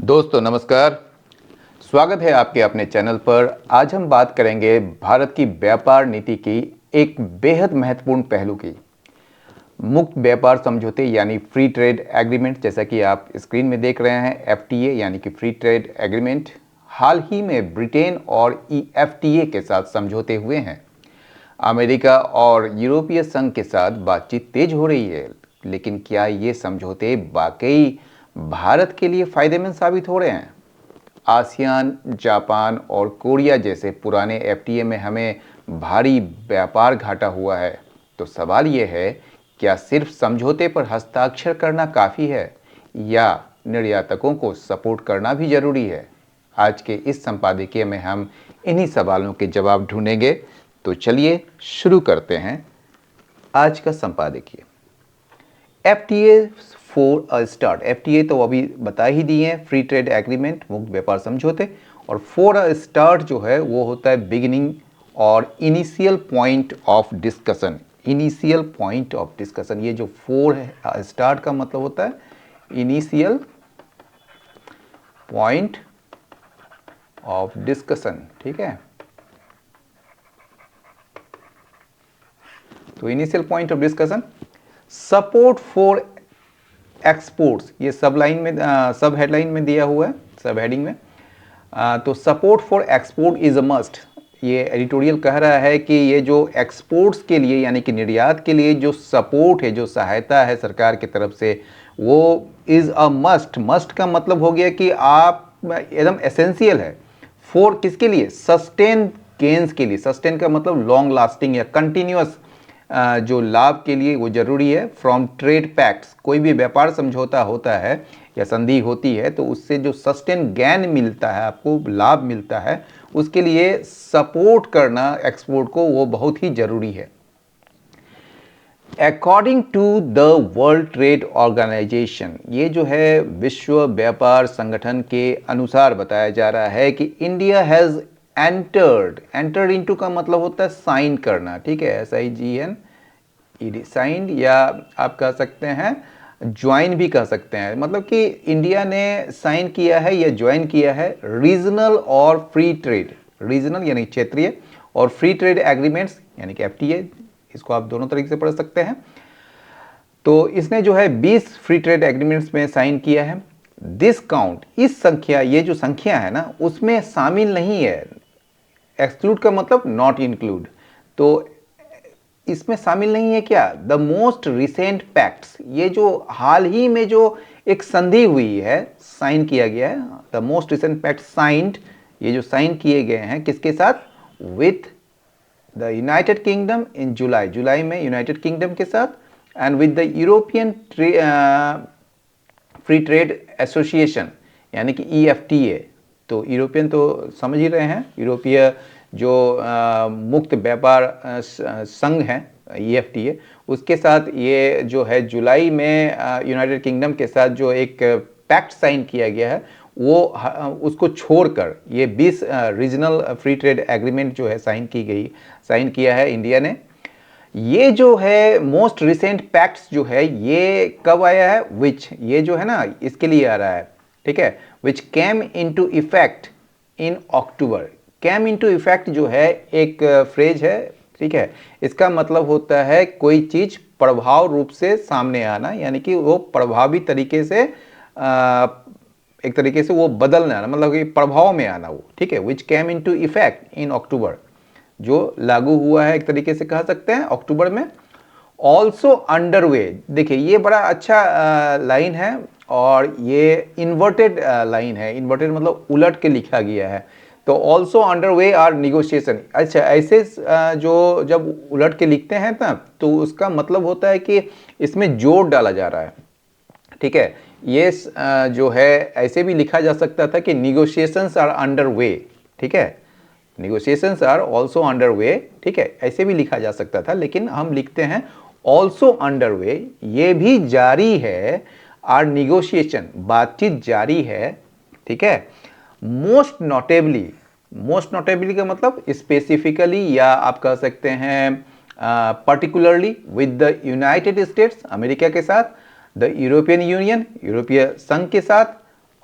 दोस्तों नमस्कार, स्वागत है आपके अपने चैनल पर। आज हम बात करेंगे भारत की व्यापार नीति की एक बेहद महत्वपूर्ण पहलू की। मुक्त व्यापार समझौते यानी फ्री ट्रेड एग्रीमेंट, जैसा कि आप स्क्रीन में देख रहे हैं, एफटीए यानी कि फ्री ट्रेड एग्रीमेंट हाल ही में ब्रिटेन और ईएफटीए के साथ समझौते हुए हैं। अमेरिका और यूरोपीय संघ के साथ बातचीत तेज हो रही है, लेकिन क्या ये समझौते वाकई भारत के लिए फायदेमंद साबित हो रहे हैं? आसियान, जापान और कोरिया जैसे पुराने एफटीए में हमें भारी व्यापार घाटा हुआ है। तो सवाल ये है, क्या सिर्फ समझौते पर हस्ताक्षर करना काफ़ी है या निर्यातकों को सपोर्ट करना भी ज़रूरी है? आज के इस संपादकीय में हम इन्हीं सवालों के जवाब ढूंढेंगे। तो चलिए शुरू करते हैं आज का संपादकीय। FTA for a start, FTA तो अभी बता ही दिए हैं, फ्री ट्रेड एग्रीमेंट, मुक्त व्यापार समझौते। और फॉर अ स्टार्ट जो है वो होता है बिगिनिंग और initial point of discussion. Initial point of discussion, ये जो फॉर है स्टार्ट का मतलब होता है इनिशियल पॉइंट ऑफ डिस्कशन। ठीक है, तो initial point of discussion. Support for exports, ये सब लाइन में सब हेडलाइन में दिया हुआ है, सब हेडिंग में। तो support for export is a must. ये एडिटोरियल कह रहा है कि ये जो एक्सपोर्ट्स के लिए यानी कि निर्यात के लिए जो सपोर्ट है, जो सहायता है सरकार की तरफ से, वो इज अ मस्ट। मस्ट का मतलब हो गया कि आप एकदम एसेंशियल है। फॉर किसके लिए? सस्टेन गेन्स के लिए। सस्टेन का मतलब लॉन्ग लास्टिंग या कंटिन्यूअस जो लाभ के लिए वो जरूरी है। फ्रॉम ट्रेड पैक्ट्स, कोई भी व्यापार समझौता होता है या संधि होती है तो उससे जो सस्टेन गेन मिलता है, आपको लाभ मिलता है, उसके लिए सपोर्ट करना एक्सपोर्ट को वो बहुत ही जरूरी है। According to the World Trade Organization, ये जो है विश्व व्यापार संगठन के अनुसार बताया जा रहा है कि इंडिया हैज़ एंटर्ड इनटू का मतलब होता है साइन करना। ठीक है, SIGN साइंड, या आप कह सकते हैं ज्वाइन भी कह सकते हैं। मतलब कि इंडिया ने साइन किया है या ज्वाइन किया है रीजनल और फ्री ट्रेड, रीजनल यानी क्षेत्रीय, और फ्री ट्रेड एग्रीमेंट्स यानी कि FTA, इसको आप दोनों तरीके से पढ़ सकते हैं। तो इसने जो है 20 फ्री ट्रेड एग्रीमेंट्स में साइन किया है। दिस काउंट, इस संख्या, ये जो संख्या है ना, उसमें शामिल नहीं है। एक्सक्लूड का मतलब नॉट इंक्लूड, तो इसमें शामिल नहीं है क्या? द मोस्ट रिसेंट पैक्ट्स, ये जो हाल ही में जो एक संधि हुई है, साइन किया गया है, the most recent pact signed, ये जो साइन किए गए हैं किसके साथ? With the United Kingdom in July, जुलाई में यूनाइटेड किंगडम के साथ, and with the European Free Trade Association यानी कि EFTA। तो यूरोपियन तो समझ ही रहे हैं, यूरोपीय जो मुक्त व्यापार संघ है EFTA, उसके साथ ये जो है जुलाई में यूनाइटेड किंगडम के साथ जो एक पैक्ट साइन किया गया है, वो उसको छोड़कर ये 20 रीजनल फ्री ट्रेड एग्रीमेंट जो है साइन किया है इंडिया ने। ये जो है मोस्ट रिसेंट पैक्ट्स जो है ये कब आया है? विच, ये जो है ना इसके लिए आ रहा है। ठीक है, which came into effect in October. Came into effect जो है एक फ्रेज है। ठीक है, इसका मतलब होता है कोई चीज प्रभाव रूप से सामने आना, यानी कि वो प्रभावी तरीके से एक तरीके से वो बदलना, मतलब कि प्रभाव में आना वो। ठीक है, which came into effect in अक्टूबर, जो लागू हुआ है एक तरीके से कह सकते हैं अक्टूबर में। ऑल्सो अंडरवे, देखिए ये बड़ा अच्छा लाइन है और ये इन्वर्टेड लाइन है। इन्वर्टेड मतलब उलट के लिखा गया है। तो ऑल्सो अंडरवे आर निगोशिएशन। अच्छा, ऐसे जो जब उलट के लिखते हैं ना तो उसका मतलब होता है कि इसमें जोर डाला जा रहा है। ठीक है, ये जो है ऐसे भी लिखा जा सकता था कि निगोशिएशंस आर अंडर वे। ठीक है, negotiations are also under way. ठीक है, ऐसे भी लिखा जा सकता था, लेकिन हम लिखते हैं ऑल्सो अंडर वे, ये भी जारी है। आर निगोशिएशन, बातचीत जारी है। ठीक है, मोस्ट नोटेबली, मोस्ट नोटेबली का मतलब स्पेसिफिकली, या आप कह सकते हैं particularly with the United states, America के साथ, द यूरोपियन यूनियन, यूरोपीय संघ के साथ,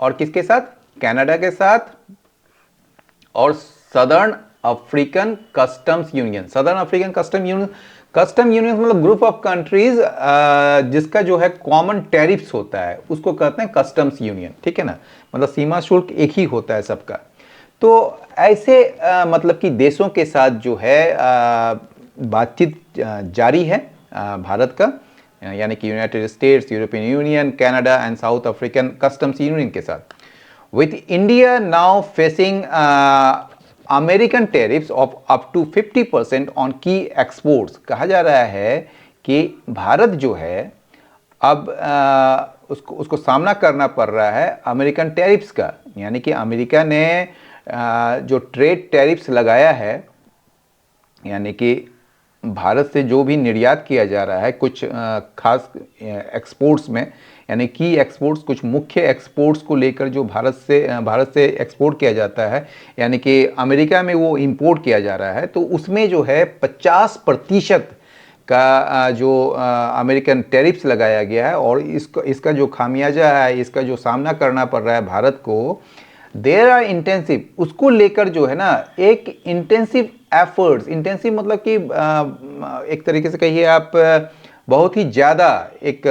और किसके साथ? कनाडा के साथ और southern African Customs union. Southern African custom union मतलब ग्रुप ऑफ कंट्रीज जिसका जो है कॉमन टैरिफ्स होता है उसको कहते हैं कस्टम्स यूनियन, ठीक है ना, मतलब सीमा शुल्क एक ही होता है सबका। तो ऐसे मतलब कि देशों के साथ जो है बातचीत जारी है भारत का, यानी कि United States, European Union, Canada and South African Customs Union के साथ। With India now facing American tariffs of up to 50% on key exports. कहा जा रहा है कि भारत जो है अब उसको सामना करना पड़ रहा है अमेरिकन टैरिफ्स का, यानी कि अमेरिका ने जो ट्रेड टैरिफ्स लगाया है, यानी कि भारत से जो भी निर्यात किया जा रहा है कुछ खास एक्सपोर्ट्स में, यानी की एक्सपोर्ट्स, कुछ मुख्य एक्सपोर्ट्स को लेकर जो भारत से एक्सपोर्ट किया जाता है, यानी कि अमेरिका में वो इंपोर्ट किया जा रहा है, तो उसमें जो है 50% का जो अमेरिकन टैरिफ्स लगाया गया है। और इसका जो खामियाजा है, इसका जो सामना करना पड़ रहा है भारत को, देयर आर इंटेंसिव, उसको लेकर जो है ना एक इंटेंसिव एफर्ट्स, इंटेंसिव मतलब कि एक तरीके से कहिए आप बहुत ही ज़्यादा एक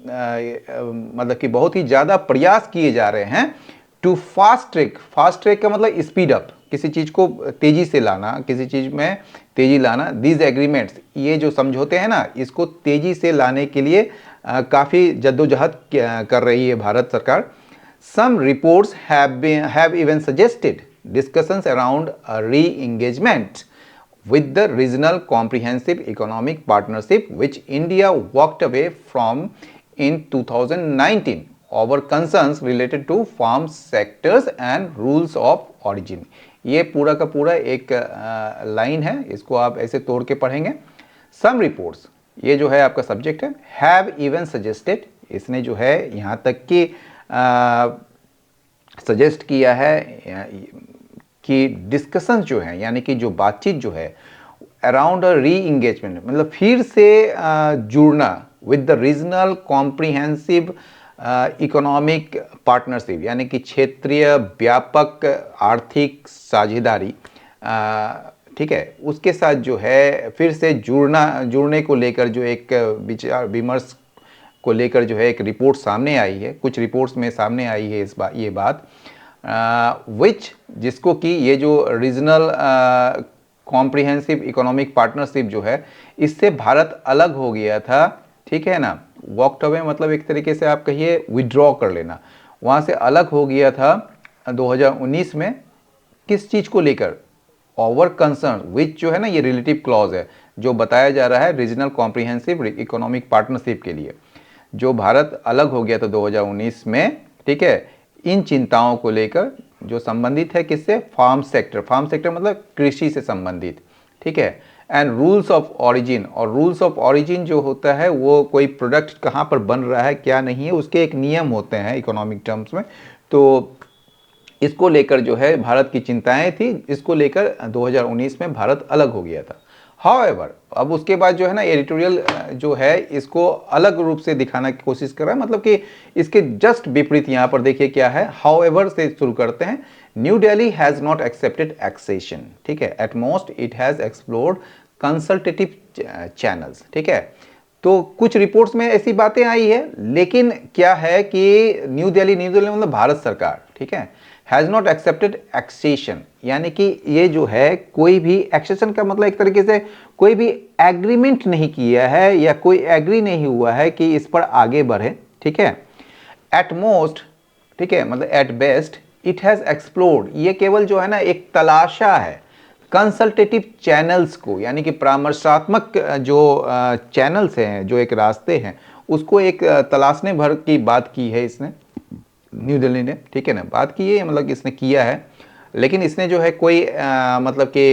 मतलब कि बहुत ही ज़्यादा प्रयास किए जा रहे हैं टू फास्ट ट्रैक का मतलब स्पीड अप, किसी चीज़ को तेज़ी से लाना, किसी चीज़ में तेज़ी लाना। दीज एग्रीमेंट्स, ये जो समझौते हैं ना, इसको तेज़ी से लाने के लिए काफ़ी जद्दोजहद कर रही है भारत सरकार। Some reports have even suggested discussions around a re-engagement with the regional comprehensive economic partnership which India walked away from in 2019 over concerns related to farm sectors and rules of origin। ये पूरा का पूरा एक line है, इसको आप ऐसे तोड़ के पढ़ेंगे। Some reports, ये जो है आपका सब्जेक्ट है, have even suggested, इसने जो है यहाँ तक कि सजेस्ट किया है कि डिस्कशंस जो है, यानी कि जो बातचीत जो है अराउंड अ री इंगेजमेंट, मतलब फिर से जुड़ना with the regional comprehensive economic partnership, यानी कि क्षेत्रीय व्यापक आर्थिक साझेदारी, ठीक है, उसके साथ जो है फिर से जुड़ने को लेकर जो एक विचार विमर्श को लेकर जो है एक रिपोर्ट सामने आई है, कुछ रिपोर्ट्स में सामने आई है ये बात, जिसको कि ये जो रीजनल कॉम्प्रिहेंसिव इकोनॉमिक पार्टनरशिप जो है, इससे भारत अलग हो गया था, ठीक है ना। वॉकड अवे मतलब एक तरीके से आप कहिए विड्रॉ कर लेना, वहाँ से अलग हो गया था 2019 में। किस चीज़ को लेकर? ओवर कंसर्न विच जो है ना, ये रिलेटिव क्लॉज है जो बताया जा रहा है रीजनल कॉम्प्रिहेंसिव इकोनॉमिक पार्टनरशिप के लिए, जो भारत अलग हो गया था 2019 में, ठीक है। इन चिंताओं को लेकर जो संबंधित है किससे? फार्म सेक्टर मतलब कृषि से संबंधित, ठीक है। एंड रूल्स ऑफ ऑरिजिन, और रूल्स ऑफ ऑरिजिन जो होता है वो कोई प्रोडक्ट कहाँ पर बन रहा है क्या नहीं है, उसके एक नियम होते हैं इकोनॉमिक टर्म्स में। तो इसको लेकर जो है भारत की चिंताएं थी, इसको लेकर 2019 में भारत अलग हो गया था। However, अब उसके बाद जो है ना एडिटोरियल जो है इसको अलग रूप से दिखाने की कोशिश कर रहा है, मतलब कि इसके जस्ट विपरीत यहाँ पर देखिए क्या है। However से शुरू करते हैं। New Delhi has not accepted accession, ठीक है। At most it has explored consultative channels, ठीक है। तो कुछ रिपोर्ट्स में ऐसी बातें आई है, लेकिन क्या है कि न्यू दिल्ली मतलब भारत सरकार, ठीक है, हैज़ नॉट एक्सेप्टेड एक्सेशन, यानी कि ये जो है कोई भी एक्सेशन का मतलब एक तरीके से कोई भी एग्रीमेंट नहीं किया है या कोई एग्री नहीं हुआ है कि इस पर आगे बढ़े, ठीक है। एट मोस्ट, ठीक है, मतलब at best it has explored, ये केवल जो है ना एक तलाशा है कंसल्टेटिव चैनल्स को, यानी कि परामर्शात्मक जो चैनल्स हैं, जो एक रास्ते हैं, उसको एक तलाशने भर की बात की है इसने, न्यू दिल्ली ने, ठीक है ना, बात की है, मतलब कि इसने किया है, लेकिन इसने जो है कोई मतलब कि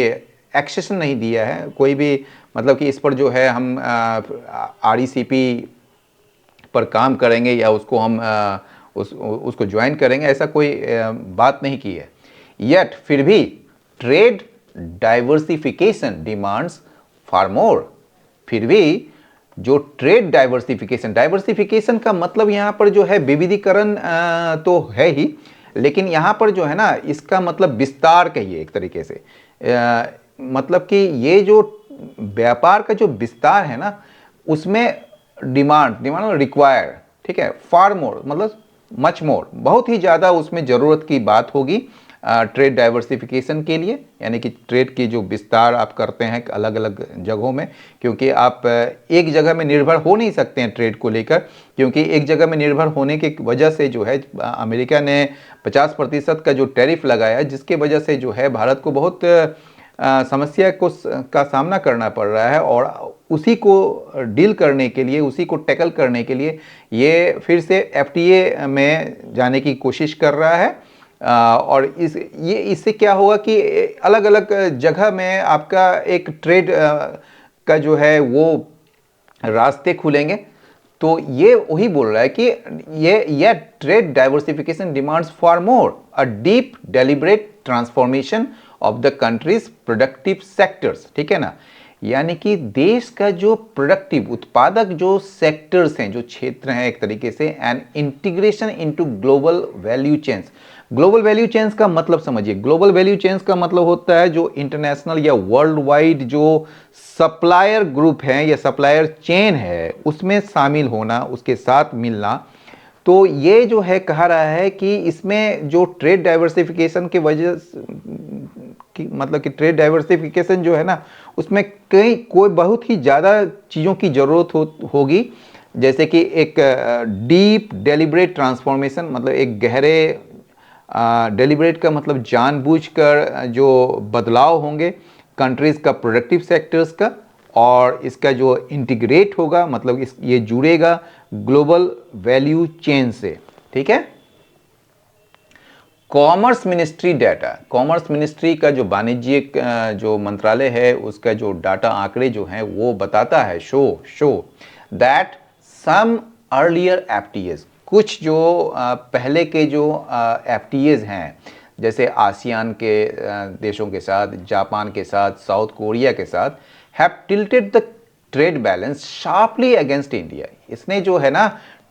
एक्सेशन नहीं दिया है, कोई भी मतलब कि इस पर जो है हम RECP पर काम करेंगे या उसको हम उसको ज्वाइन करेंगे, ऐसा कोई बात नहीं की है। येट फिर भी ट्रेड डाइवर्सिफिकेशन डिमांड्स फार मोर, फिर भी जो ट्रेड डाइवर्सिफिकेशन, डाइवर्सिफिकेशन का मतलब यहाँ पर जो है विविधीकरण तो है ही, लेकिन यहाँ पर जो है ना इसका मतलब विस्तार कहिए एक तरीके से। मतलब कि ये जो व्यापार का जो विस्तार है ना उसमें डिमांड रिक्वायर, ठीक है, फार मोर मतलब मच मोर, बहुत ही ज़्यादा उसमें ज़रूरत की बात होगी ट्रेड डाइवर्सिफिकेशन के लिए, यानी कि ट्रेड की जो विस्तार आप करते हैं अलग अलग जगहों में, क्योंकि आप एक जगह में निर्भर हो नहीं सकते हैं ट्रेड को लेकर, क्योंकि एक जगह में निर्भर होने की वजह से जो है अमेरिका ने 50% का जो टैरिफ लगाया, जिसके वजह से जो है भारत को बहुत समस्या का सामना करना पड़ रहा है, और उसी को डील करने के लिए, उसी को टैकल करने के लिए ये फिर से एफटीए में जाने की कोशिश कर रहा है। और इससे क्या होगा कि अलग अलग जगह में आपका एक ट्रेड का जो है वो रास्ते खुलेंगे। तो ये वही बोल रहा है कि ये trade diversification demands for more a deep deliberate transformation of the countries productive sectors, ठीक है ना, यानी कि देश का जो प्रोडक्टिव उत्पादक जो सेक्टर्स हैं, जो क्षेत्र हैं एक तरीके से, and integration into global value chains. Global value chains का मतलब समझिए, ग्लोबल वैल्यू चेन्स का मतलब होता है जो इंटरनेशनल या वर्ल्ड वाइड जो सप्लायर ग्रुप है या सप्लायर चेन है उसमें शामिल होना, उसके साथ मिलना। तो ये जो है कहा रहा है कि इसमें जो ट्रेड डाइवर्सिफिकेशन के वजह की, मतलब कि ट्रेड डाइवर्सिफिकेशन जो है ना उसमें कोई बहुत ही ज़्यादा चीज़ों की ज़रूरत होगी, जैसे कि एक डीप डेलिब्रेट ट्रांसफॉर्मेशन, मतलब एक गहरे, डेलिब्रेट का मतलब जानबूझकर जो बदलाव होंगे कंट्रीज़ का प्रोडक्टिव सेक्टर्स का, और इसका जो इंटीग्रेट होगा मतलब ये जुड़ेगा ग्लोबल वैल्यू चेन से, ठीक है। Commerce ministry data, commerce ministry का जो वाणिज्यिक जो मंत्रालय है उसका जो डाटा आंकड़े जो हैं वो बताता है, show that some earlier FTAs, कुछ जो पहले के जो एफटीएस हैं, जैसे आसियान के देशों के साथ, जापान के साथ, साउथ कोरिया के साथ, have tilted the trade balance sharply against India. इसने जो है ना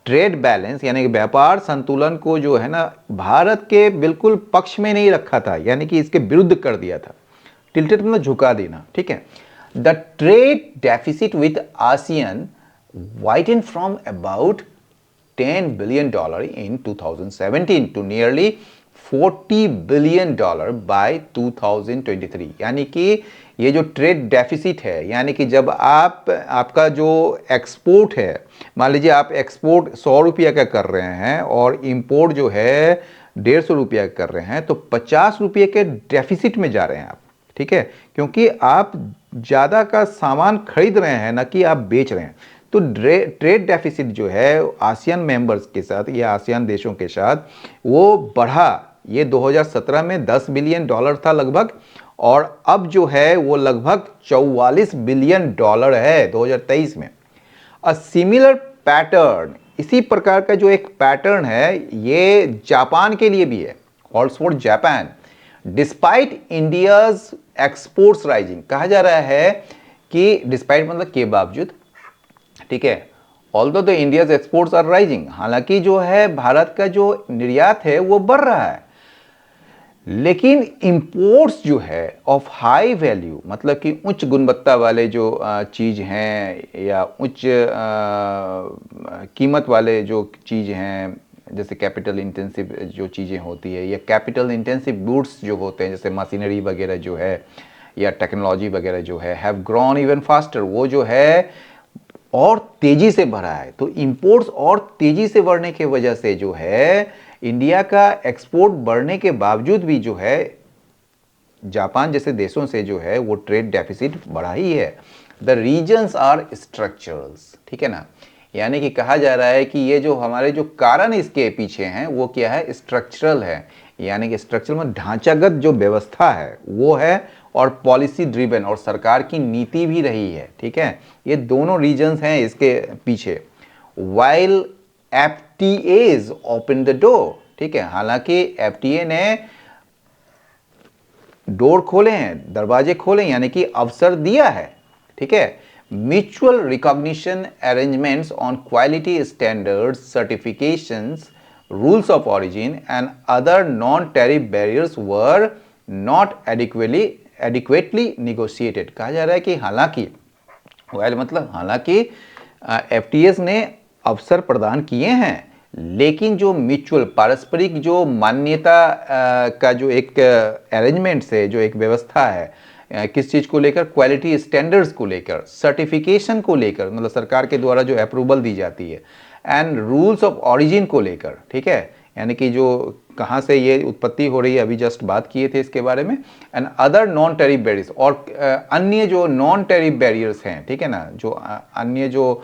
ट्रेड बैलेंस यानी कि व्यापार संतुलन को जो है ना भारत के बिल्कुल पक्ष में नहीं रखा था, यानी कि इसके विरुद्ध कर दिया था। टिल्टेड मतलब झुका देना, ठीक है। The trade deficit with ASEAN widened from about $10 billion in 2017 to nearly $40 billion by 2023। यानी कि ये जो ट्रेड डेफिसिट है, यानी कि जब आपका जो एक्सपोर्ट है, मान लीजिए आप एक्सपोर्ट 100 रुपया का कर रहे हैं और इंपोर्ट जो है 150 रुपया कर रहे हैं, तो 50 रुपये के डेफिसिट में जा रहे हैं आप, ठीक है, क्योंकि आप ज़्यादा का सामान खरीद रहे हैं ना कि आप बेच रहे हैं। तो ट्रेड डेफिसिट जो है आसियान मेंबर्स के साथ या आसियान देशों के साथ वो बढ़ा। ये 2017 में $10 बिलियन था लगभग, और अब जो है वो लगभग $44 बिलियन है 2023 में। अ सिमिलर पैटर्न, इसी प्रकार का जो एक पैटर्न है ये जापान के लिए भी है, also for Japan, despite India's exports rising. कहा जा रहा है कि डिस्पाइट मतलब के बावजूद, ठीक है, although the India's exports are rising, हालांकि जो है भारत का जो निर्यात है वो बढ़ रहा है, लेकिन इंपोर्ट्स जो है ऑफ हाई वैल्यू, मतलब कि उच्च गुणवत्ता वाले जो चीज़ हैं या उच्च कीमत वाले जो चीज़ हैं, जैसे कैपिटल इंटेंसिव जो चीज़ें होती है या कैपिटल इंटेंसिव गुड्स जो होते हैं, जैसे मशीनरी वगैरह जो है या टेक्नोलॉजी वगैरह जो है, हैव ग्रॉन इवन फास्टर, वो जो है और तेजी से बढ़ा है। तो इंपोर्ट्स और तेजी से बढ़ने की वजह से जो है इंडिया का एक्सपोर्ट बढ़ने के बावजूद भी जो है जापान जैसे देशों से जो है वो ट्रेड डेफिसिट बढ़ा ही है। द रीजन्स आर स्ट्रक्चरल्स, ठीक है ना, यानी कि कहा जा रहा है कि ये जो हमारे जो कारण इसके पीछे हैं वो क्या है, स्ट्रक्चरल है, यानी कि स्ट्रक्चरल में ढांचागत जो व्यवस्था है वो है, और पॉलिसी ड्रिवन, और सरकार की नीति भी रही है, ठीक है। ये दोनों रीजन्स हैं इसके पीछे। वाइल एफटीएज ओपन द डोर, ठीक है, हालांकि एफटीए ने डोर खोले हैं, दरवाजे खोले, यानी कि अवसर दिया है, ठीक है, Mutual recognition arrangements on quality standards, certifications, rules of origin and other non-tariff barriers were not adequately negotiated। कहा जा रहा है कि हालांकि मतलब हालांकि एफटीएस ने अवसर प्रदान किए हैं, लेकिन जो म्यूचुअल पारस्परिक जो मान्यता का जो एक अरेंजमेंट्स है, जो एक व्यवस्था है, किस चीज़ को लेकर, क्वालिटी स्टैंडर्ड्स को लेकर, सर्टिफिकेशन को लेकर, मतलब सरकार के द्वारा जो अप्रूवल दी जाती है, एंड रूल्स ऑफ ऑरिजिन को लेकर, ठीक है, यानी कि जो कहाँ से ये उत्पत्ति हो रही है, अभी जस्ट बात किए थे इसके बारे में, and other non tariff barriers, और अन्य जो नॉन टेरिफ बैरियर्स हैं, ठीक है ना, जो अन्य जो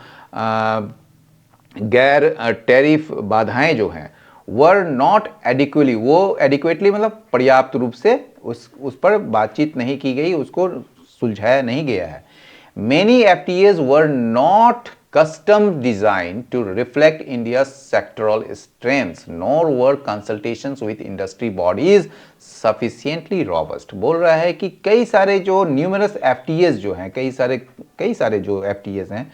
गैर टेरिफ बाधाएं जो हैं, वर नॉट एडिक्वेटली, वो एडिक्वेटली मतलब पर्याप्त रूप से उस पर बातचीत नहीं की गई, उसको सुलझाया नहीं गया है। Many FTAs were not custom designed to reflect India's sectoral strengths, nor were consultations with industry bodies sufficiently robust। बोल रहा है कि कई सारे जो न्यूमरस FTAs जो हैं, कई सारे जो FTAs हैं,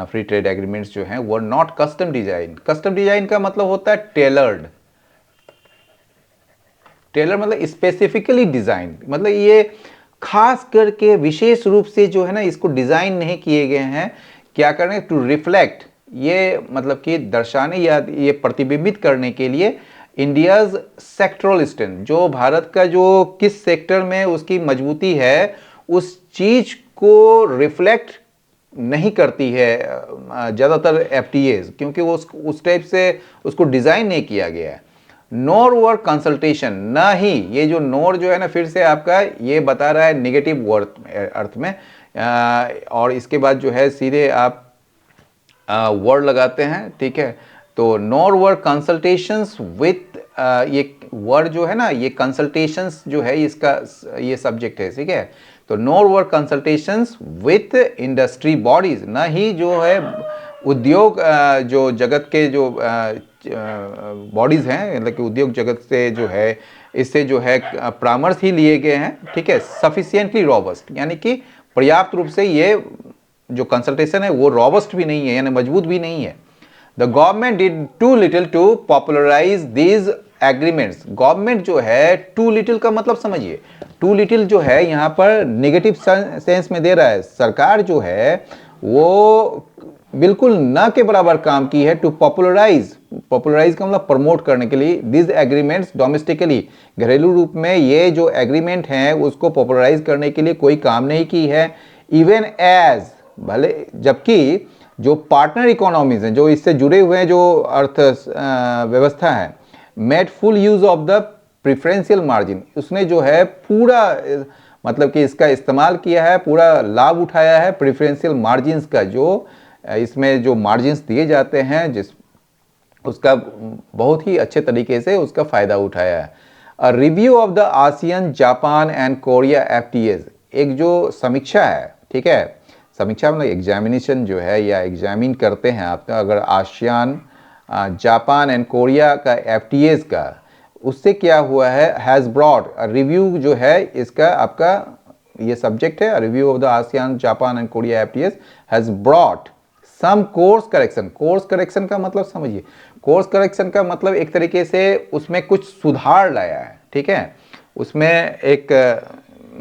फ्री ट्रेड एग्रीमेंट्स जो हैं, were not custom design. Custom design का मतलब होता है टेलर्ड। टेलर मतलब स्पेसिफिकली डिजाइन, मतलब ये खास करके विशेष रूप से जो है ना, इसको डिजाइन नहीं किए गए हैं। क्या करने, टू रिफ्लेक्ट, ये मतलब कि दर्शाने या ये प्रतिबिंबित करने के लिए इंडियाज सेक्टरल स्ट्रेंथ, जो भारत का जो किस सेक्टर में उसकी मजबूती है, उस चीज को रिफ्लेक्ट नहीं करती है ज़्यादातर एफटीएज, क्योंकि वो उस टाइप से उसको डिज़ाइन नहीं किया गया है। नोर वर कंसल्टेशन, ना ही, ये जो नोर जो है ना, फिर से आपका ये बता रहा है नेगेटिव अर्थ में, और इसके बाद जो है सीधे आप वर्ड लगाते हैं, ठीक है। तो नोर वर कंसल्टेशंस विथ, ये वर्ड जो है ना, ये कंसल्टेशंस जो है इसका ये सब्जेक्ट है, ठीक है। तो नोर वर कंसल्टेशंस विथ इंडस्ट्री बॉडीज, ना ही जो है उद्योग जो जगत के जो बॉडीज हैं, मतलब कि उद्योग जगत से जो है, इससे जो है परामर्श ही लिए गए हैं, ठीक है। सफिशिएंटली रॉबस्ट, यानी कि पर्याप्त रूप से ये जो कंसल्टेशन है वो रॉबस्ट भी नहीं है, यानी मजबूत भी नहीं है। The government did too little to popularise these agreements. Government जो है, टू लिटिल का मतलब समझिए, टू लिटिल जो है यहाँ पर नेगेटिव सेंस में दे रहा है। सरकार जो है वो बिल्कुल ना के बराबर काम की है टू पॉपुलराइज का मतलब प्रमोट करने के लिए दिस एग्रीमेंट्स डोमेस्टिकली, घरेलू रूप में ये जो एग्रीमेंट हैं उसको पॉपुलराइज करने के लिए कोई काम नहीं की है। इवन एज, भले जबकि जो पार्टनर इकोनॉमीज हैं, जो इससे जुड़े हुए हैं, जो अर्थ व्यवस्था है, made full use of the preferential margin, उसने जो है पूरा मतलब कि इसका इस्तेमाल किया है, पूरा लाभ उठाया है प्रिफरेंशियल मार्जिन्स का, जो इसमें जो मार्जिन्स दिए जाते हैं, जिस उसका बहुत ही अच्छे तरीके से उसका फ़ायदा उठाया है। A review of the ASEAN, Japan and Korea FTAs, एक जो समीक्षा है, ठीक है, समीक्षा मतलब एग्जामिनेशन जो है, या एग्जामिन करते हैं आपका, अगर आसियान, जापान एंड कोरिया का एफटीएज का, उससे क्या हुआ है, हैज़ ब्रॉड, रिव्यू जो है इसका आपका ये सब्जेक्ट है, review of the ASEAN, Japan and Korea FTAs has brought some course correction. Course correction का मतलब समझिए, कोर्स करेक्शन का मतलब एक तरीके से उसमें कुछ सुधार लाया है, ठीक है। उसमें एक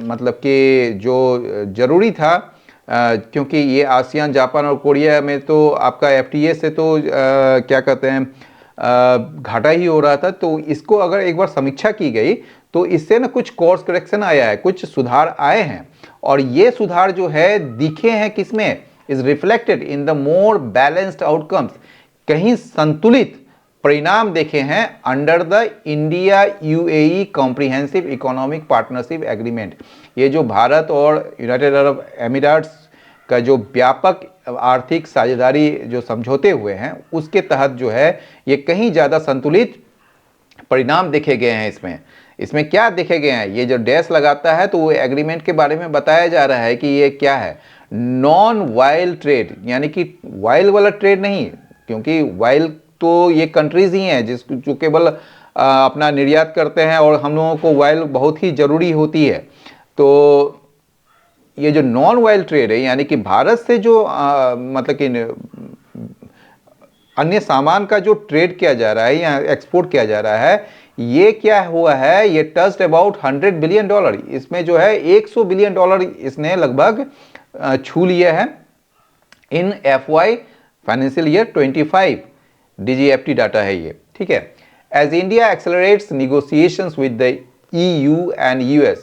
मतलब कि जो जरूरी था, क्योंकि ये आसियान, जापान और कोरिया में तो आपका एफटीए से तो क्या कहते हैं घाटा ही हो रहा था, तो इसको अगर एक बार समीक्षा की गई तो इससे ना कुछ कोर्स करेक्शन आया है, कुछ सुधार आए हैं, और ये सुधार जो है दिखे हैं किसमें, is reflected in the more balanced outcomes, कहीं संतुलित परिणाम देखे हैं under the India UAE comprehensive economic partnership agreement. ये जो भारत और यूनाइटेड अरब एमिरेट्स का जो व्यापक आर्थिक साझेदारी जो समझौते हुए हैं, उसके तहत जो है ये कहीं ज़्यादा संतुलित परिणाम देखे गए हैं। इसमें क्या देखे गए हैं, ये जो डैश लगाता है तो वो एग्रीमेंट के बारे में बताया जा रहा है कि ये क्या है, नॉन वाइल ट्रेड, यानी कि वाइल वाला ट्रेड नहीं, क्योंकि वाइल तो ये कंट्रीज ही हैं जो केवल अपना निर्यात करते हैं, और हम लोगों को वाइल बहुत ही ज़रूरी होती है। तो ये जो नॉन ऑयल ट्रेड है, यानी कि भारत से जो मतलब कि अन्य सामान का जो ट्रेड किया जा रहा है या एक्सपोर्ट किया जा रहा है, ये क्या हुआ है, ये टच्ड अबाउट $100 बिलियन। इसमें जो है $100 बिलियन इसने लगभग छू लिया है in FY financial year 25। DGFT data है ये, ठीक है। As India accelerates negotiations with the EU and US,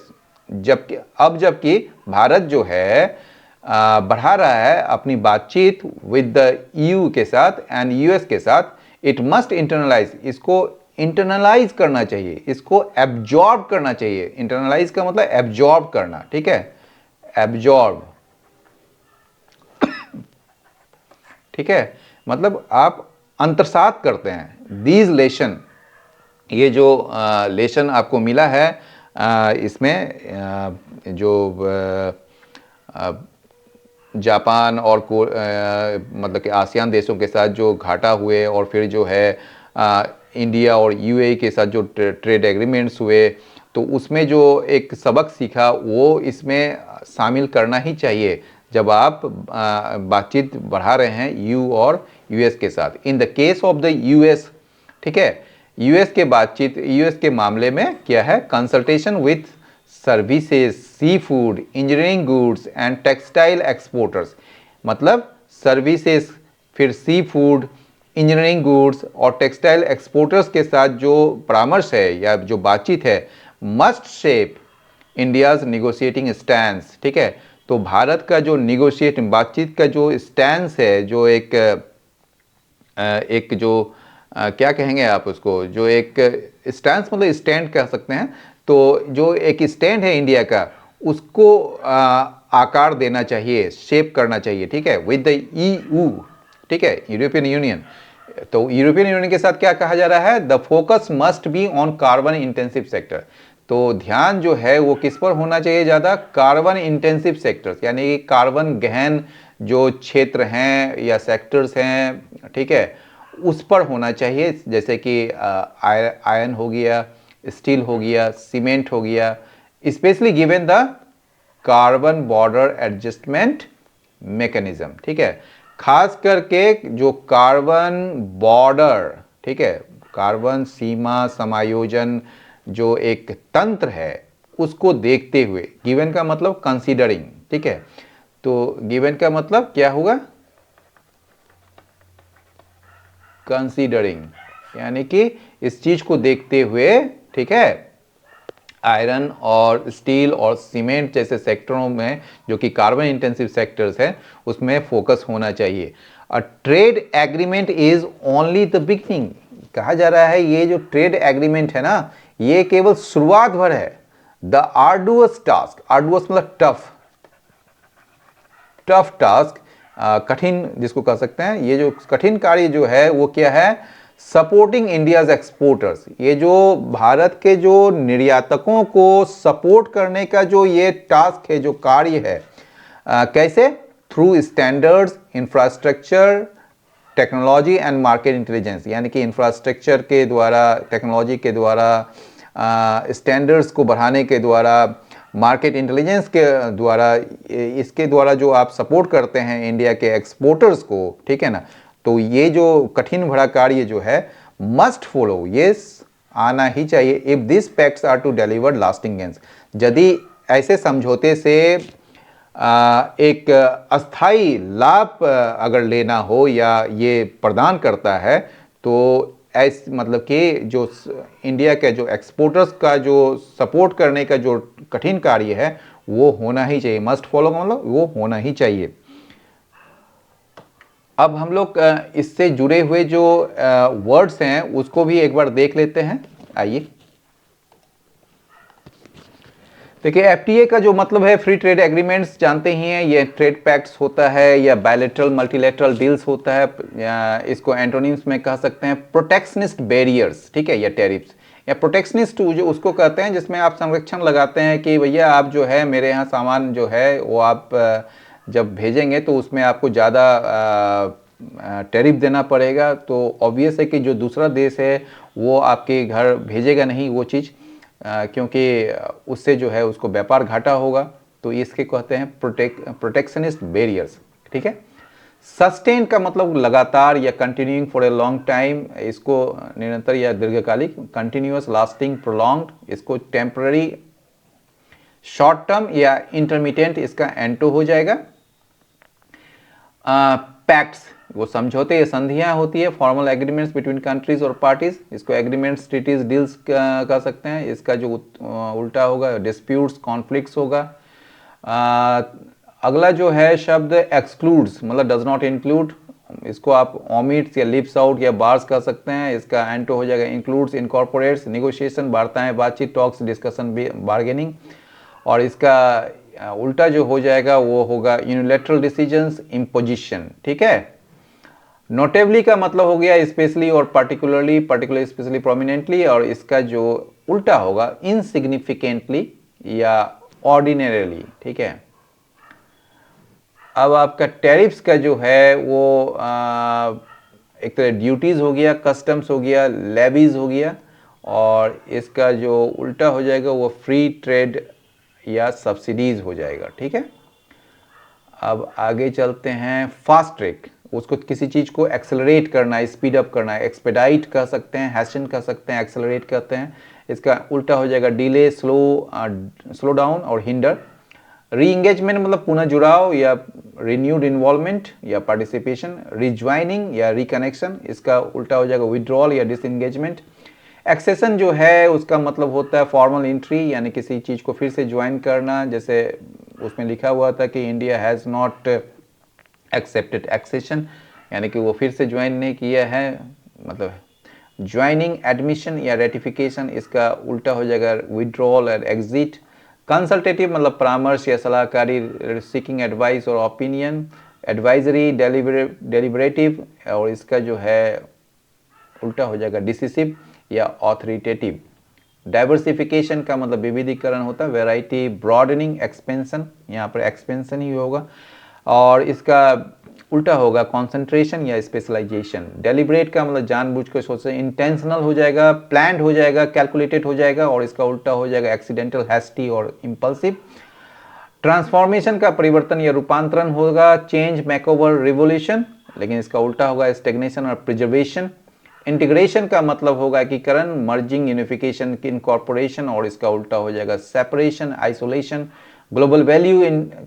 जबकि भारत जो है बढ़ा रहा है अपनी बातचीत विद द EU के साथ एंड US के साथ, इट मस्ट इंटरनलाइज, इसको इंटरनलाइज करना चाहिए, इसको एब्जॉर्ब करना चाहिए। इंटरनलाइज का मतलब एब्जॉर्ब करना, ठीक है, एब्जॉर्ब, ठीक है, मतलब आप अंतर्सात करते हैं। दीज लेसन, ये जो लेसन आपको मिला है इसमें जो जापान और मतलब कि आसियान देशों के साथ जो घाटा हुए और फिर जो है इंडिया और UAE के साथ जो ट्रेड एग्रीमेंट्स हुए, तो उसमें जो एक सबक सीखा वो इसमें शामिल करना ही चाहिए जब आप बातचीत बढ़ा रहे हैं EU और US के साथ। In the case of the US, ठीक है, US के बातचीत, US के मामले में क्या है, consultation with services, sea food, engineering goods and textile exporters, मतलब सर्विसेज, फिर सी फूड, इंजीनियरिंग गुड्स और टेक्सटाइल एक्सपोर्टर्स के साथ जो परामर्श है या जो बातचीत है, must shape India's negotiating stance, ठीक है। तो भारत का जो निगोशिएट बातचीत का जो स्टैंस है, जो एक जो क्या कहेंगे आप उसको, जो एक स्टैंस मतलब स्टैंड कह सकते हैं, तो जो एक स्टैंड है इंडिया का, उसको आकार देना चाहिए, शेप करना चाहिए, ठीक है, विद द EU, ठीक है, यूरोपियन यूनियन। तो यूरोपियन यूनियन के साथ क्या कहा जा रहा है, the focus must be on carbon intensive sector. तो ध्यान जो है वो किस पर होना चाहिए ज़्यादा, कार्बन इंटेंसिव सेक्टर्स, यानी कि कार्बन गहन जो क्षेत्र हैं या सेक्टर्स हैं, ठीक है, उस पर होना चाहिए, जैसे कि आयरन हो गया, स्टील हो गया, सीमेंट हो गया, specially given the carbon border adjustment mechanism, ठीक है, खास करके जो कार्बन बॉर्डर, ठीक है, कार्बन सीमा समायोजन जो एक तंत्र है, उसको देखते हुए, गिवन का मतलब कंसीडरिंग, ठीक है, तो गिवन का मतलब क्या होगा, कंसीडरिंग, यानी कि इस चीज को देखते हुए, ठीक है, आयरन और स्टील और सीमेंट जैसे सेक्टरों में जो कि कार्बन इंटेंसिव सेक्टर्स हैं, उसमें फोकस होना चाहिए। अ trade agreement is only the beginning, कहा जा रहा है ये जो ट्रेड एग्रीमेंट है ना, ये केवल शुरुआत भर है। द आर्डुअस टास्क, आर्डुअस मतलब टफ, टफ टास्क, कठिन जिसको कह सकते हैं, ये जो कठिन कार्य जो है वो क्या है, सपोर्टिंग इंडियाज एक्सपोर्टर्स, ये जो भारत के जो निर्यातकों को सपोर्ट करने का जो ये टास्क है, जो कार्य है, कैसे, through standards, infrastructure, technology and market intelligence, यानी कि इंफ्रास्ट्रक्चर के द्वारा, टेक्नोलॉजी के द्वारा, स्टैंडर्ड्स को बढ़ाने के द्वारा, मार्केट इंटेलिजेंस के द्वारा, इसके द्वारा जो आप सपोर्ट करते हैं इंडिया के एक्सपोर्टर्स को, ठीक है ना, तो ये जो कठिन भरा कार्य जो है, मस्ट फॉलो, ये आना ही चाहिए। If this pacts are to deliver lasting gains, यदि ऐसे समझौते से एक अस्थाई लाभ अगर लेना हो या ये प्रदान करता है, तो ऐसे मतलब कि जो इंडिया के जो एक्सपोर्टर्स का जो सपोर्ट करने का जो कठिन कार्य है, वो होना ही चाहिए। मस्ट फॉलो का मतलब वो होना ही चाहिए। अब हम लोग इससे जुड़े हुए जो वर्ड्स हैं उसको भी एक बार देख लेते हैं, आइए। देखिए, FTA का जो मतलब है, फ्री ट्रेड एग्रीमेंट्स जानते ही हैं, ये ट्रेड पैक्ट्स होता है या बायलैटरल मल्टीलैटरल डील्स होता है, या इसको एंटोनिम्स में कह सकते हैं प्रोटेक्शनिस्ट बैरियर्स, ठीक है, या टैरिफ्स, या प्रोटेक्शनिस्ट जो उसको कहते हैं जिसमें आप संरक्षण लगाते हैं कि भैया आप जो है मेरे यहाँ सामान जो है वो आप जब भेजेंगे तो उसमें आपको ज़्यादा टैरिफ देना पड़ेगा, तो ऑब्वियस है कि जो दूसरा देश है वो आपके घर भेजेगा नहीं वो चीज़, क्योंकि उससे जो है उसको व्यापार घाटा होगा, तो इसके कहते हैं प्रोटेक्शनिस्ट बैरियर्स, ठीक है। सस्टेन का मतलब लगातार या continuing for a long time, इसको निरंतर या दीर्घकालिक। कंटिन्यूअस, लास्टिंग, प्रोलॉन्ग्ड, इसको टेम्पररी, शॉर्ट टर्म या इंटरमीडिएट, इसका एंटो हो जाएगा। पैक्ट्स, वो समझौते या संधियां होती है, फॉर्मल एग्रीमेंट्स बिटवीन कंट्रीज और पार्टीज, इसको एग्रीमेंट्स, ट्रीटीज, डील्स कह सकते हैं। इसका जो उल्टा होगा डिस्प्यूट्स, कॉन्फ्लिक्ट्स होगा। अगला जो है शब्द एक्सक्लूड्स, मतलब डज नॉट इंक्लूड, इसको आप ओमिट्स या लिप्स आउट या बार्स कह सकते हैं। इसका एंटो हो जाएगा इंक्लूड्स, इनकॉर्पोरेट्स, नेगोशिएशन, वार्ताएं, बातचीत, टॉक्स, डिस्कशन, बार्गेनिंग। और इसका उल्टा जो हो जाएगा वो होगा यूनिलैटरल डिसीजंस, इम्पोजिशन, ठीक है। नोटेबली का मतलब हो गया स्पेशली और पर्टिकुलरली, पर्टिकुलरली, स्पेशली, प्रोमिनेंटली। और इसका जो उल्टा होगा इनसिग्निफिकेंटली या ऑर्डिनरीली, ठीक है। अब आपका टैरिफ्स का जो है वो एक तरह ड्यूटीज हो गया, कस्टम्स हो गया, लेवीज हो गया। और इसका जो उल्टा हो जाएगा वो फ्री ट्रेड या सब्सिडीज हो जाएगा, ठीक है। अब आगे चलते हैं। फास्ट ट्रैक, उसको किसी चीज़ को एक्सेलरेट करना है, स्पीड अप करना है, एक्सपेडाइट कह सकते हैं, हैस्टन कह सकते हैं, एक्सेलरेट कहते हैं। इसका उल्टा हो जाएगा डिले, स्लो डाउन और हिंडर। री एंगेजमेंट मतलब पुनः जुड़ाव या रिन्यूड इन्वॉल्वमेंट या पार्टिसिपेशन। रिज्वाइनिंग या रिकनेक्शन, इसका उल्टा हो जाएगा विड्रॉल या डिसएंगेजमेंट। एक्सेशन जो है उसका मतलब होता है फॉर्मल एंट्री, यानी किसी चीज़ को फिर से ज्वाइन करना। जैसे उसमें लिखा हुआ था कि India has not accepted accession, यानी कि वो फिर से ज्वाइन नहीं किया है, मतलब ज्वाइनिंग, एडमिशन या रेटिफिकेशन, इसका उल्टा हो जाएगा विड्रॉल और एग्जिट। कंसल्टेटिव मतलब परामर्श या सलाहकारी, सीकिंग एडवाइस और ओपिनियन। एडवाइजरी, डेलिबरेटिव, और इसका जो है उल्टा हो जाएगा डिसिसिव या ऑथोरिटेटिव। डाइवर्सिफिकेशन का मतलब विविधीकरण होता है, वैरायटी, ब्रॉडनिंग, एक्सपेंशन, यहाँ पर एक्सपेंशन ही होगा। और इसका उल्टा होगा कॉन्सेंट्रेशन या स्पेशलाइजेशन। डेलिब्रेट का मतलब जानबूझकर सोचना, इंटेंशनल हो जाएगा, प्लान्ड हो जाएगा, कैलकुलेटेड हो जाएगा। और इसका उल्टा हो जाएगा एक्सीडेंटल, हैस्टी और इम्पल्सिव। ट्रांसफॉर्मेशन का परिवर्तन या रूपांतरण होगा, चेंज, मेकओवर, रिवोल्यूशन, लेकिन इसका उल्टा होगा स्टेग्नेशन और प्रिजर्वेशन। इंटीग्रेशन का मतलब होगा एकीकरण, मर्जिंग, यूनिफिकेशन, इनकॉर्पोरेशन, और इसका उल्टा हो जाएगा सेपरेशन, आइसोलेशन। ग्लोबल वैल्यू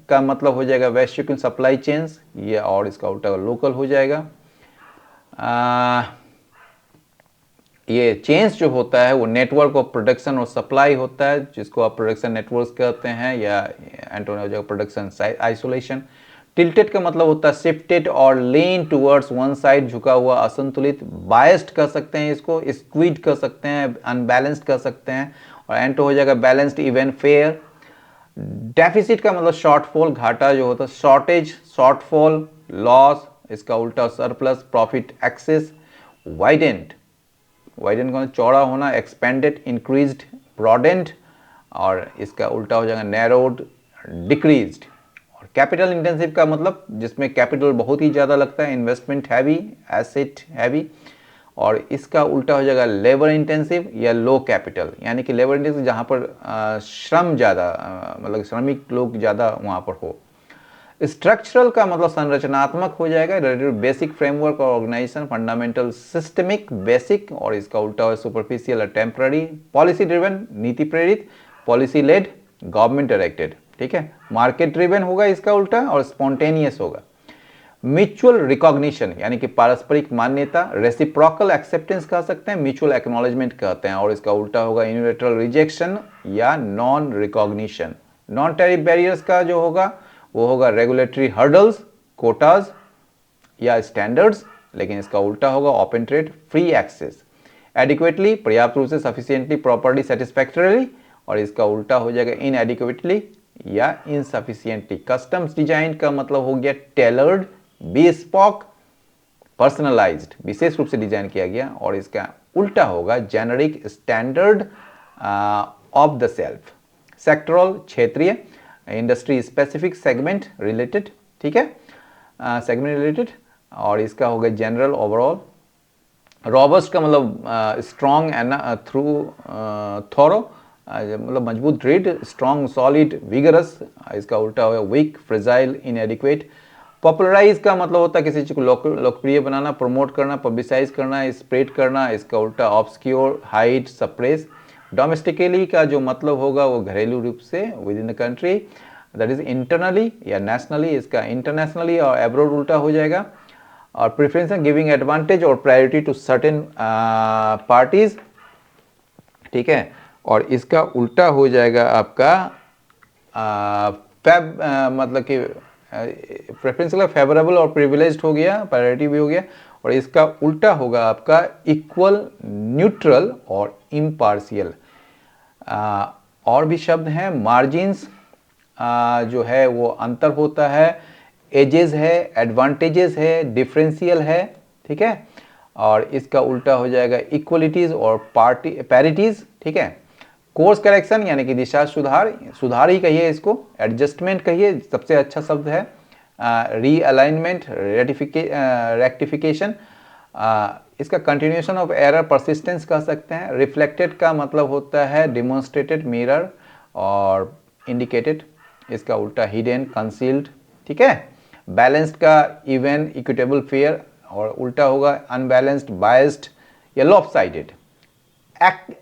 का मतलब हो जाएगा वैश्विक सप्लाई चेन्स, ये, और इसका उल्टा लोकल हो जाएगा। ये चेन्स जो होता है वो नेटवर्क ऑफ प्रोडक्शन और सप्लाई होता है, जिसको आप प्रोडक्शन नेटवर्क कहते हैं, या एंटोनिम हो जाएगा प्रोडक्शन आइसोलेशन। टिल्टेड का मतलब होता है शिफ्टेड और लेन टुवर्ड्स वन साइड, झुका हुआ, असंतुलित। बायस्ड कर सकते हैं इसको, स्क्वीड कर सकते हैं, अनबैलेंस्ड कर सकते हैं। और एंटो हो जाएगा बैलेंस्ड, इवन, फेयर। डेफिसिट का मतलब शॉर्टफॉल, घाटा जो होता है। शॉर्टेज, शॉर्टफॉल, लॉस, इसका उल्टा surplus, profit, excess. Widened, widened का चौड़ा होना, एक्सपेंडेड, इंक्रीज्ड, ब्रॉडेंड, और इसका उल्टा हो जाएगा नैरोड, डिक्रीज्ड। और कैपिटल इंटेंसिव का मतलब जिसमें कैपिटल बहुत ही ज़्यादा लगता है, इन्वेस्टमेंट हैवी, एसेट हैवी। और इसका उल्टा हो जाएगा लेबर इंटेंसिव या लो कैपिटल, यानी कि लेबर इंटेंसिव जहाँ पर श्रम ज़्यादा, मतलब श्रमिक लोग ज़्यादा वहाँ पर हो। स्ट्रक्चरल का मतलब संरचनात्मक हो जाएगा, बेसिक फ्रेमवर्क और ऑर्गेनाइजेशन, फंडामेंटल, सिस्टमिक, बेसिक, और इसका उल्टा हो सुपरफिशियल और टेम्पररी। पॉलिसी ड्रिवन, नीति प्रेरित। पॉलिसी लेड, गवर्नमेंट डायरेक्टेड, ठीक है। मार्केट ड्रिवन होगा इसका उल्टा, और स्पॉन्टेनियस होगा। म्यूचुअल रिकॉग्निशन यानी कि पारस्परिक मान्यता। रेसिप्रोकल एक्सेप्टेंस कह सकते हैं, म्यूचुअल एक्नॉलेजमेंट कहते हैं, और इसका उल्टा होगा यूनिलैटरल रिजेक्शन या non recognition. Non tariff barriers का जो होगा वो होगा रेगुलेटरी हर्डल्स, कोटाज या स्टैंडर्ड्स, लेकिन इसका उल्टा होगा open trade, free access. Adequately, पर्याप्त रूप से, सफिशिएंटली, प्रॉपर्ली, सेटिस्फैक्टरीली, और इसका उल्टा हो जाएगा इनएडिक्वेटली या इनसफिशिएंटली। कस्टम्स डिजाइन का मतलब हो गया टेलर्ड, bespoke, पर्सनलाइज्ड, विशेष रूप से डिजाइन किया गया, और इसका उल्टा होगा generic, standard, of the self. Sectoral, क्षेत्रीय, इंडस्ट्री स्पेसिफिक, सेगमेंट रिलेटेड, ठीक है, सेगमेंट रिलेटेड, और इसका होगा जनरल, ओवरऑल। रॉबस्ट का मतलब स्ट्रॉन्ग एंड थ्रू थोरो, मतलब मजबूत, दृढ़, स्ट्रॉन्ग, सॉलिड, विगरस, इसका उल्टा होगा वीक, फ्रेजाइल, इनएडिक्वेट। पॉपुलराइज का मतलब होता है किसी चीज़ को लोकप्रिय बनाना, प्रमोट करना, पब्लिसाइज करना, स्प्रेड करना, इसका उल्टा ऑब्सक्योर, हाइड, सप्रेस। डोमेस्टिकली का जो मतलब होगा वो घरेलू रूप से, with in the country, that is internally या नेशनली, इसका इंटरनेशनली और एब्रोड उल्टा हो जाएगा। और प्रेफरेंस गिविंग एडवांटेज और प्रायोरिटी टू सर्टेन पार्टीज, ठीक है। और इसका उल्टा हो जाएगा आपका मतलब कि प्रेफरेंस का फेवरेबल और प्रिविलेज्ड हो गया, प्रायोरिटी भी हो गया। और इसका उल्टा होगा आपका इक्वल, न्यूट्रल और इम्पार्शियल। और भी शब्द हैं, मार्जिन्स जो है वो अंतर होता है, एजेस है, एडवांटेजेस है, डिफरेंशियल है, ठीक है। और इसका उल्टा हो जाएगा इक्वलिटीज और पैरिटीज, ठीक है। कोर्स करेक्शन यानी कि दिशा सुधार, सुधार ही कहिए इसको, एडजस्टमेंट कहिए, सबसे अच्छा शब्द है। रीअलाइनमेंट, रेक्टिफिकेशन, इसका कंटिन्यूएशन ऑफ एरर, परसिस्टेंस कह सकते हैं। रिफ्लेक्टेड का मतलब होता है डिमॉन्स्ट्रेटेड, मिरर और इंडिकेटेड, इसका उल्टा हिडन, कंसील्ड, ठीक है। बैलेंस्ड का इवन, इक्विटेबल, फेयर, और उल्टा होगा अनबैलेंस्ड, बायस्ड या लॉपसाइडेड।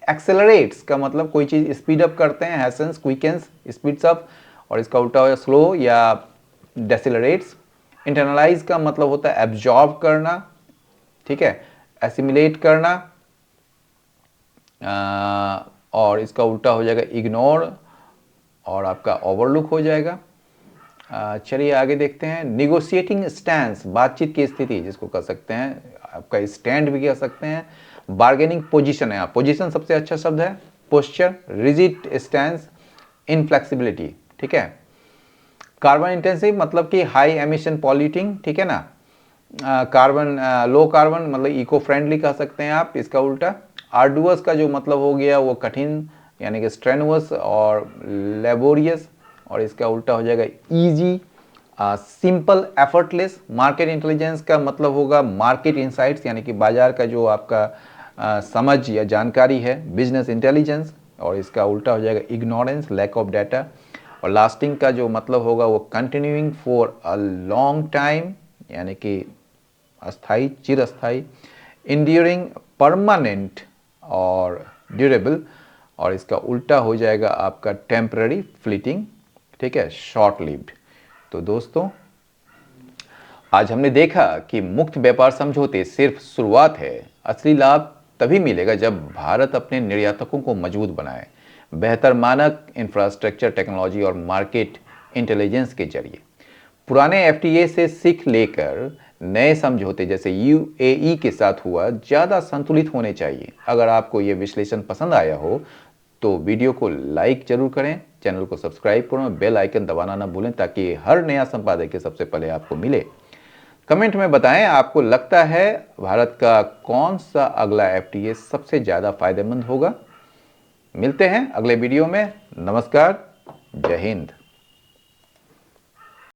एक्सेलरेट्स का मतलब कोई चीज़ स्पीड अप करते हैं, हैसेंस, क्विकेंस, स्पीड्स अप, और इसका उल्टा होगा स्लो या डेसिलरेट्स। इंटरनलाइज का मतलब होता है एब्जॉर्ब करना, ठीक है, एसिमिलेट करना, और इसका उल्टा हो जाएगा इग्नोर और आपका ओवरलुक हो जाएगा। चलिए आगे देखते हैं। निगोशिएटिंग स्टैंस, बातचीत की स्थिति जिसको कह सकते हैं, आपका स्टैंड भी कह सकते हैं। बार्गेनिंग पोजीशन है, पोजीशन सबसे अच्छा शब्द है। पोस्चर, रिजिड स्टैंस, इनफ्लेक्सिबिलिटी, ठीक है। कार्बन इंटेंसिव मतलब कि हाई एमिशन पॉल्यूटिंग, ठीक है ना। कार्बन लो कार्बन मतलब इको फ्रेंडली कह सकते हैं आप, इसका उल्टा। आर्डुअस का जो मतलब हो गया वो कठिन यानी कि स्ट्रेनुअस और लेबोरियस, और इसका उल्टा हो जाएगा easy, simple, effortless. Market intelligence का मतलब होगा मार्केट इंसाइट्स यानी कि बाजार का जो आपका समझ या जानकारी है, बिजनेस इंटेलिजेंस, और इसका उल्टा हो जाएगा इग्नोरेंस, लैक ऑफ डाटा। और लास्टिंग का जो मतलब होगा वो continuing for a long time यानी कि अस्थाई, चिरस्थाई। इंड्यूरिंग, परमानेंट और ड्यूरेबल, और इसका उल्टा हो जाएगा आपका टेम्पररी, फ्लीटिंग, ठीक है, शॉर्ट लिव्ड। तो दोस्तों आज हमने देखा कि मुक्त व्यापार समझौते सिर्फ शुरुआत है। असली लाभ तभी मिलेगा जब भारत अपने निर्यातकों को मजबूत बनाए, बेहतर मानक, इंफ्रास्ट्रक्चर, टेक्नोलॉजी और मार्केट इंटेलिजेंस के जरिए। पुराने एफटीए से सीख लेकर नए समझौते जैसे यूएई के साथ हुआ ज़्यादा संतुलित होने चाहिए। अगर आपको ये विश्लेषण पसंद आया हो तो वीडियो को लाइक जरूर करें, चैनल को सब्सक्राइब करें, बेल आइकन दबाना ना भूलें ताकि हर नया संपादकीय सबसे पहले आपको मिले। कमेंट में बताएं आपको लगता है भारत का कौन सा अगला एफटीए सबसे ज़्यादा फायदेमंद होगा। मिलते हैं अगले वीडियो में। नमस्कार, जय हिंद।